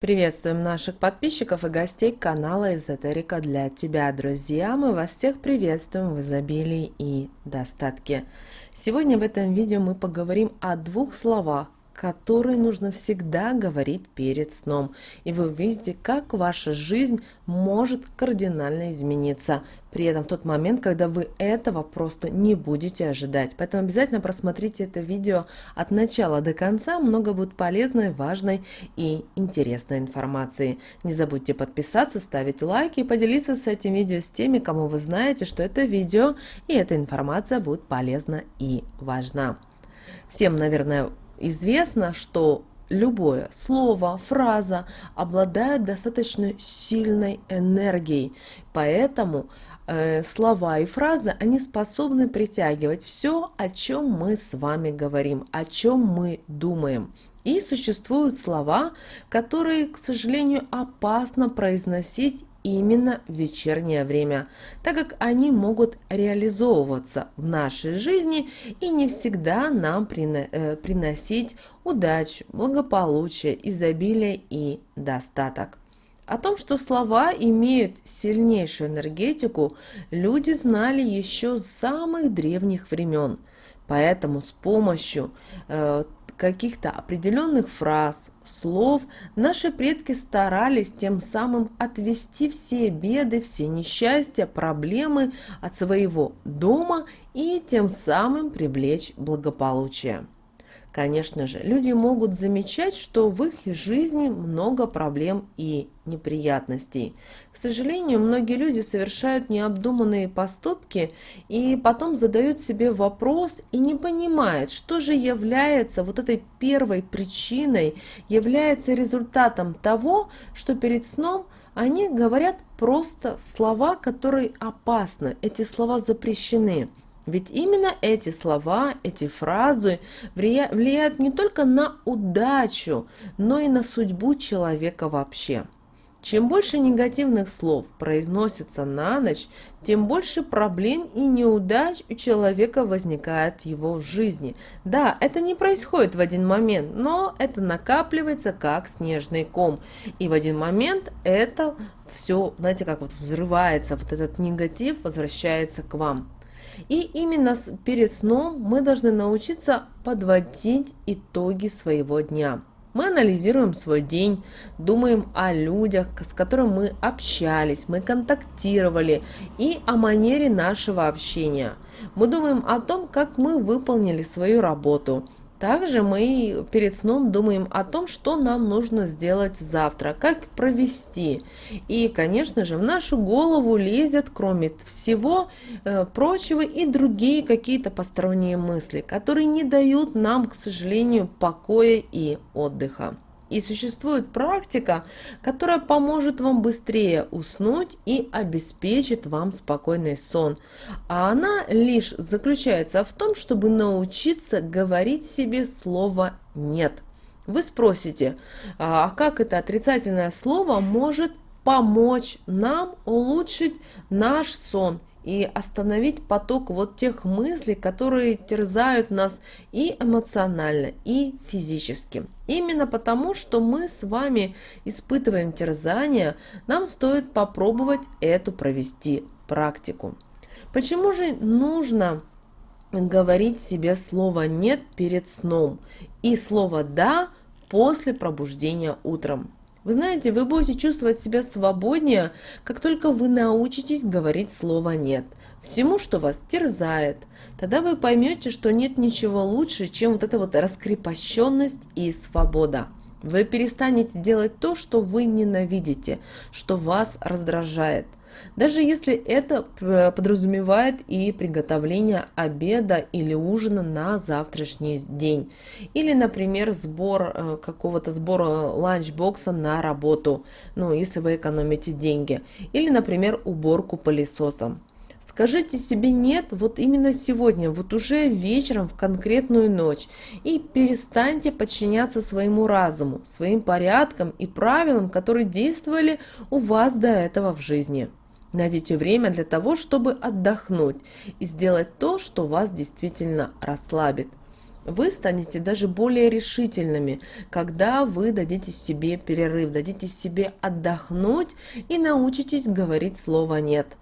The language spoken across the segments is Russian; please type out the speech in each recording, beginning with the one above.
Приветствуем наших подписчиков и гостей канала Эзотерика для тебя, друзья! Мы вас всех приветствуем в изобилии и достатке. Сегодня в этом видео мы поговорим о двух словах, которые нужно всегда говорить перед сном. И вы увидите, как ваша жизнь может кардинально измениться. При этом в тот момент, когда вы этого просто не будете ожидать. Поэтому обязательно просмотрите это видео от начала до конца. Много будет полезной, важной и интересной информации. Не забудьте подписаться, ставить лайки и поделиться с этим видео с теми, кому вы знаете, что это видео и эта информация будет полезна и важна. Всем, наверное, известно, что любое слово, фраза обладают достаточно сильной энергией, поэтому слова и фразы, они способны притягивать все, о чем мы с вами говорим, о чем мы думаем. И существуют слова, которые, к сожалению, опасно произносить именно в вечернее время, так как они могут реализовываться в нашей жизни и не всегда нам приносить удачу, благополучие, изобилие и достаток. О том, что слова имеют сильнейшую энергетику, люди знали еще с самых древних времен. Поэтому с помощью каких-то определенных фраз, слов наши предки старались тем самым отвести все беды, все несчастья, проблемы от своего дома и тем самым привлечь благополучие. Конечно же, люди могут замечать, что в их жизни много проблем и неприятностей. К сожалению, многие люди совершают необдуманные поступки и потом задают себе вопрос и не понимают, что же является вот этой первой причиной, является результатом того, что перед сном они говорят просто слова, которые опасны, эти слова запрещены. Ведь именно эти слова, эти фразы влияют не только на удачу, но и на судьбу человека вообще. Чем больше негативных слов произносится на ночь, тем больше проблем и неудач у человека возникает в его жизни. Да, это не происходит в один момент, но это накапливается как снежный ком. И в один момент это все, знаете, как вот взрывается, вот этот негатив возвращается к вам. И именно перед сном мы должны научиться подводить итоги своего дня. Мы анализируем свой день, думаем о людях, с которыми мы общались, мы контактировали, и о манере нашего общения. Мы думаем о том, как мы выполнили свою работу. Также мы перед сном думаем о том, что нам нужно сделать завтра, как провести. И, конечно же, в нашу голову лезет, кроме всего прочего, и другие какие-то посторонние мысли, которые не дают нам, к сожалению, покоя и отдыха. И существует практика, которая поможет вам быстрее уснуть и обеспечит вам спокойный сон. А она лишь заключается в том, чтобы научиться говорить себе слово «нет». Вы спросите, а как это отрицательное слово может помочь нам улучшить наш сон и остановить поток вот тех мыслей, которые терзают нас и эмоционально, и физически. Именно потому, что мы с вами испытываем терзание, нам стоит попробовать эту провести практику. Почему же нужно говорить себе слово «нет» перед сном и слово «да» после пробуждения утром? Вы знаете, вы будете чувствовать себя свободнее, как только вы научитесь говорить слово «нет» всему, что вас терзает. Тогда вы поймете, что нет ничего лучше, чем вот эта вот раскрепощенность и свобода. Вы перестанете делать то, что вы ненавидите, что вас раздражает. Даже если это подразумевает и приготовление обеда или ужина на завтрашний день. Или, например, сбора ланчбокса на работу, если вы экономите деньги. Или, например, уборку пылесосом. Скажите себе «нет» вот именно сегодня, вот уже вечером в конкретную ночь. И перестаньте подчиняться своему разуму, своим порядкам и правилам, которые действовали у вас до этого в жизни. Найдите время для того, чтобы отдохнуть и сделать то, что вас действительно расслабит. Вы станете даже более решительными, когда вы дадите себе перерыв, дадите себе отдохнуть и научитесь говорить слово «нет».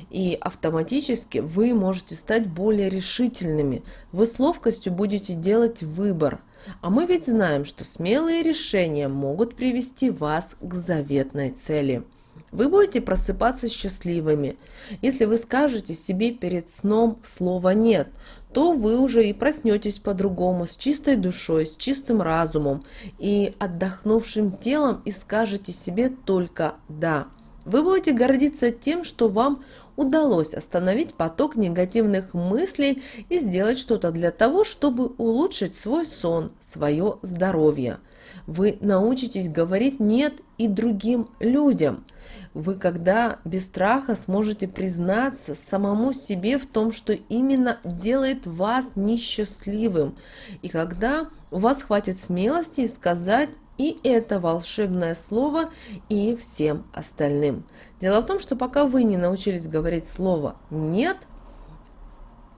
И автоматически вы можете стать более решительными. Вы с ловкостью будете делать выбор. А мы ведь знаем, что смелые решения могут привести вас к заветной цели. Вы будете просыпаться счастливыми. Если вы скажете себе перед сном слово «нет», то вы уже и проснетесь по-другому, с чистой душой, с чистым разумом и отдохнувшим телом и скажете себе только «да». Вы будете гордиться тем, что вам удалось остановить поток негативных мыслей и сделать что-то для того, чтобы улучшить свой сон, свое здоровье. Вы научитесь говорить «нет» и другим людям. Вы, когда без страха сможете признаться самому себе в том, что именно делает вас несчастливым. И когда у вас хватит смелости сказать и это волшебное слово и всем остальным. Дело в том, что пока вы не научились говорить слово «нет»,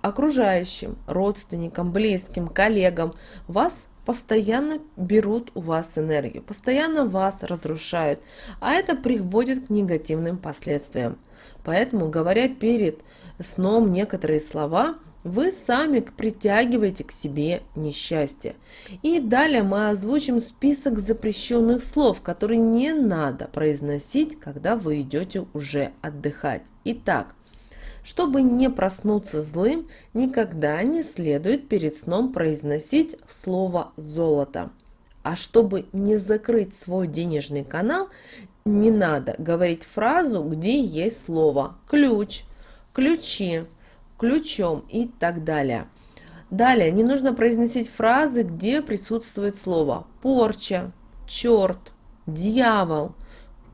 окружающим, родственникам, близким, коллегам, вас постоянно берут у вас энергию, постоянно вас разрушают, а это приводит к негативным последствиям. Поэтому, говоря перед сном некоторые слова, вы сами притягиваете к себе несчастье. И далее мы озвучим список запрещенных слов, которые не надо произносить, когда вы идете уже отдыхать. Итак, чтобы не проснуться злым, никогда не следует перед сном произносить слово «золото». А чтобы не закрыть свой денежный канал, не надо говорить фразу, где есть слово «ключ», «ключи», «ключом» и так далее. Далее не нужно произносить фразы, где присутствует слово «порча», «черт», «дьявол»,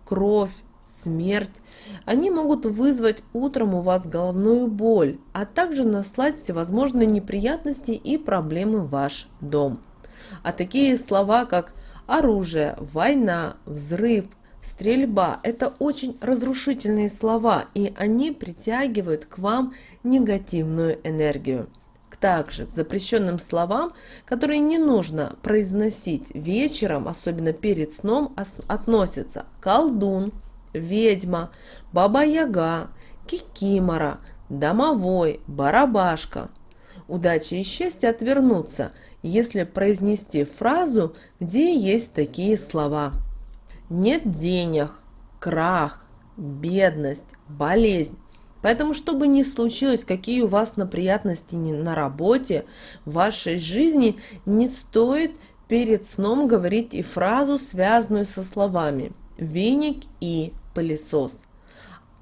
«кровь», «смерть». Они могут вызвать утром у вас головную боль, а также наслать всевозможные неприятности и проблемы в ваш дом. А такие слова, как оружие, война, взрыв, стрельба – это очень разрушительные слова, и они притягивают к вам негативную энергию. Также к запрещенным словам, которые не нужно произносить вечером, особенно перед сном, относятся колдун, ведьма, баба-яга, кикимора, домовой, барабашка. Удача и счастье отвернутся, если произнести фразу, где есть такие слова. Нет денег, крах, бедность, болезнь. Поэтому, чтобы не случилось, какие у вас неприятности на работе, в вашей жизни, не стоит перед сном говорить и фразу, связанную со словами «веник» и «пылесос».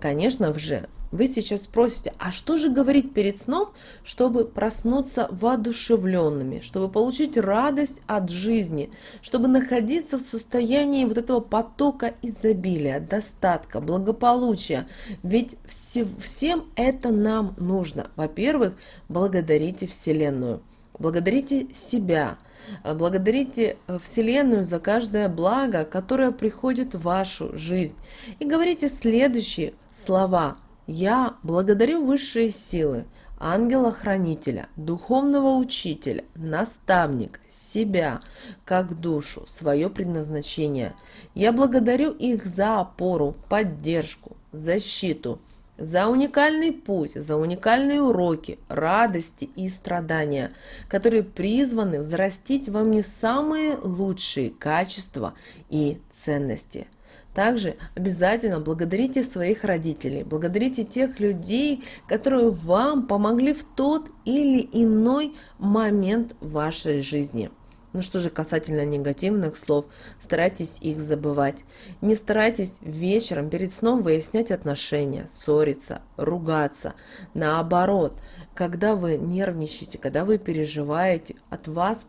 Конечно же, вы сейчас спросите, а что же говорить перед сном, чтобы проснуться воодушевленными, чтобы получить радость от жизни, чтобы находиться в состоянии вот этого потока изобилия, достатка, благополучия. Ведь всем это нам нужно. Во-первых, благодарите Вселенную, благодарите себя, благодарите Вселенную за каждое благо, которое приходит в вашу жизнь. И говорите следующие слова. Я благодарю высшие силы, ангела-хранителя, духовного учителя, наставника, себя, как душу, свое предназначение. Я благодарю их за опору, поддержку, защиту, за уникальный путь, за уникальные уроки, радости и страдания, которые призваны взрастить во мне самые лучшие качества и ценности. Также обязательно благодарите своих родителей, благодарите тех людей, которые вам помогли в тот или иной момент в вашей жизни. Ну что же касательно негативных слов, старайтесь их забывать. Не старайтесь вечером перед сном выяснять отношения, ссориться, ругаться. Наоборот, когда вы нервничаете, когда вы переживаете, от вас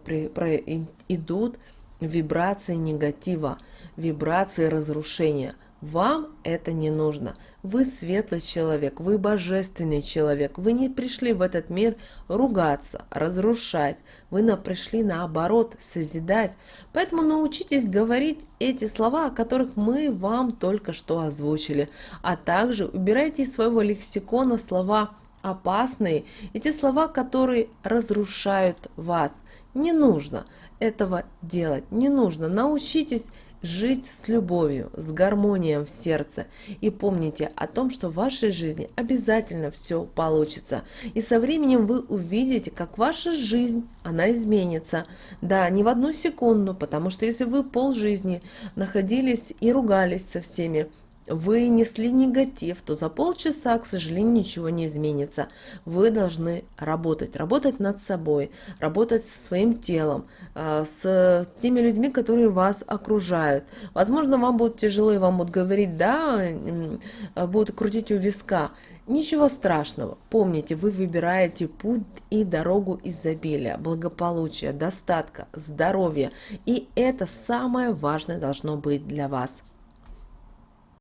идут вибрации негатива, вибрации разрушения. Вам это не нужно. Вы светлый человек, вы божественный человек. Вы не пришли в этот мир ругаться, разрушать. Вы пришли наоборот созидать. Поэтому научитесь говорить эти слова, о которых мы вам только что озвучили. А также убирайте из своего лексикона слова опасные, и те слова, которые разрушают вас. Не нужно этого делать, не нужно. Научитесь жить с любовью, с гармонией в сердце. И помните о том, что в вашей жизни обязательно все получится. И со временем вы увидите, как ваша жизнь, она изменится. Да, не в одну секунду, потому что если вы полжизни находились и ругались со всеми, вы несли негатив, то за полчаса, к сожалению, ничего не изменится. Вы должны работать над собой, работать со своим телом, с теми людьми, которые вас окружают. Возможно, вам будет тяжело, и вам будут говорить, да, будут крутить у виска. Ничего страшного. Помните, вы выбираете путь и дорогу изобилия, благополучия, достатка, здоровья. И это самое важное должно быть для вас.